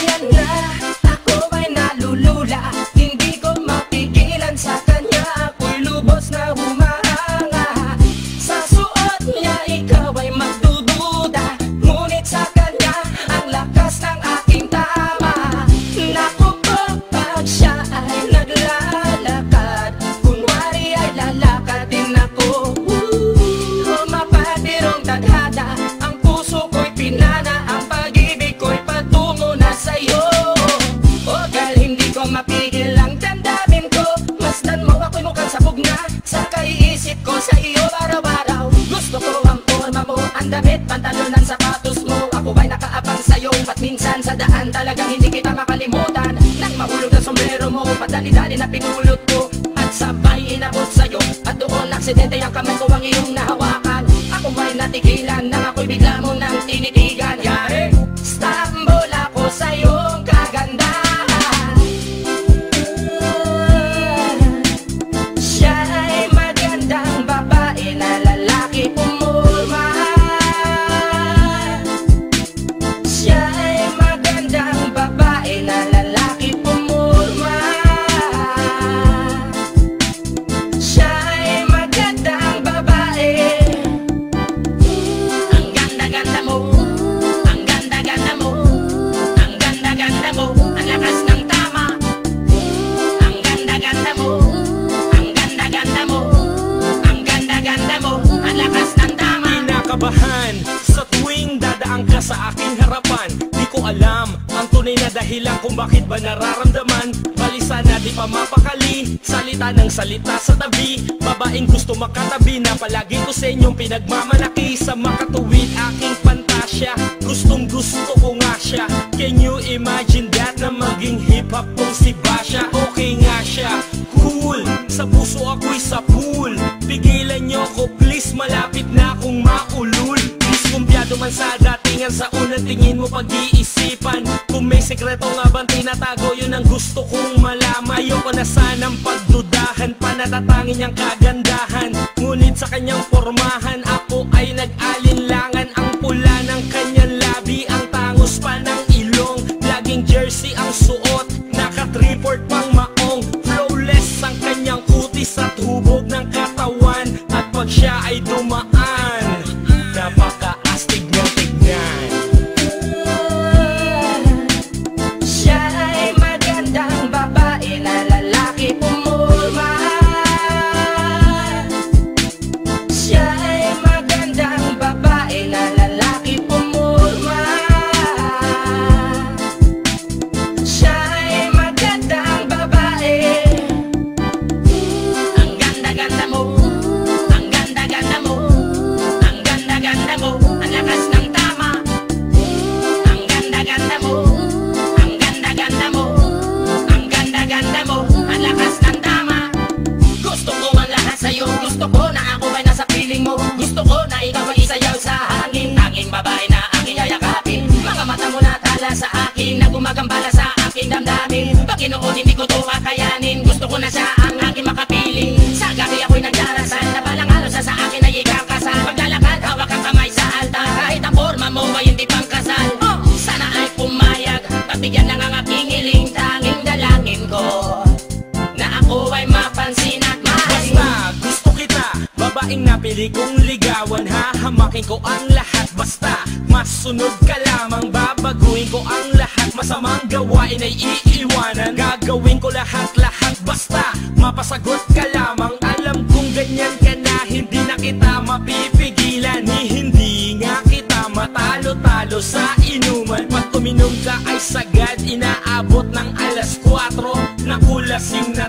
Ayan na, ako ay nalulula. Hindi ko mapigilan sa kanya, ako'y lubos na humahanga. Sa suot niya ikaw ay magdududa, ngunit sa kanya ang lakas ng aking tama. Naku po, pag siya ay naglalakad, kunwari ay lalakad din ako. Mapatirong tadhana, ang puso ko'y pinana, ang pag-ibig ko'y patungo na sa'yo. O dahil hindi ko mapigil ang damdamin ko, masdan mo ako'y mukhang sabog na sa kaiisip ko sa iyo araw-araw. Gusto ko ang forma mo, ang damit, pantalon, ang sapatos mo. Ako ba'y nakaabang sa'yo, at minsan sa daan talagang hindi kita makalimutan. Nang mahulog na sombrero mo, padali-dali na pinulot ko, at sabay inabot sa'yo, at doon aksidente ang kamay ko ang iyong nahawakan. Ako ba'y natigilan, nang ako'y bigla mo nang tinitigan. Yari, stambol ako sa iyong kagandahan. Siya ay magandang babae na lalaki pumulma. Siya ay magandang babae na lalaki pumulma. Siya ay magandang babae. Ang ganda-ganda mo, ang ganda-ganda mo, ang ganda-ganda mo, ang lakas ng tama. Ang ganda-ganda mo, ang ganda-ganda mo, ang ganda-ganda mo, ang lakas ng tama. Kinakabahan sa tuwing dadaan ka sa aking harapan. Di ko alam ang tunay na dahilan kung bakit ba nararamdaman. Balisa na di pa mapakali, salita ng salita sa tabi. Babaeng gusto makatabi na palagi ko sa inyong pinagmamalaki. Sa makatuwid aking pantasya, gustong gusto ko nga siya. Can you imagine that, na maging hip-hop tong si Basha? Okay nga siya, cool, sa puso ako'y sa pool. Pigilan nyo ko please, malapit na akong maulul. Diskumpiyado man sa datingan, sa unang tingin mo pag-iisipan. Kung may sekreto nga bang tinatago, yun ang gusto kong malaman. Ayoko na sanang pagdudahan, panatatangin niyang kagandahan. Ngunit sa kanyang pormahan, ako ay nag-alinlangan. Ang pula ng kanyang labi, ang tangos pa ng ilong. Laging jersey ang suot, naka-3-port pang maong. Flawless ang kanyang kutis at hubog ng katawan. At pag siya ay dumaan, napaka-astig niyang tignan. Siya ay magandang babae na lalaki pumulma. Siya ay magandang babae na lalaki pumulma. Siya ay magandang babae. Ang ganda-ganda mo, ang ganda-ganda mo, ang ganda-ganda mo, ang lakas ng tama. Ang ganda-ganda mo, ang ganda-ganda mo, ang ganda-ganda mo, ang lakas ng tama. Gusto ko ang lahat sa'yo, gusto ko na ako ay nasa piling mo. Gusto ko na ikaw ay isayaw sa hangin, tanging babae na aking yayakapin. Mga mata mo na tala sa akin, na gumagambala sa aking damdamin. Paginoon hindi ko to kakayanin, gusto ko na siya ang aking makapiling. Sa gabi ako'y nagdarasal, na balang araw sa akin ay ikakasal. Paglalakad, hawak ang kamay sa altar, kahit ang forma mo ay hindi pang kasal. Sana ay pumayag, pagbigyan lang ang aking hiling. Tanging dalangin ko na ako ay mapansin at mahalin. Basta gusto kita, babaeng napili kong ligawan. Hahamakin ko ang lahat, basta masunod ka lamang. Babaguhin ko ang lahat, masamang gawain ay iiwanan. Gagawin ko lahat-lahat, basta mapasagot ka lamang. Alam kong ganyan ka na, hindi na kita mapipigilan. Hindi nga kita matalo-talo sa inuman. Pag uminom ka ay sagad, inaabot ng alas 4. Nakulasing na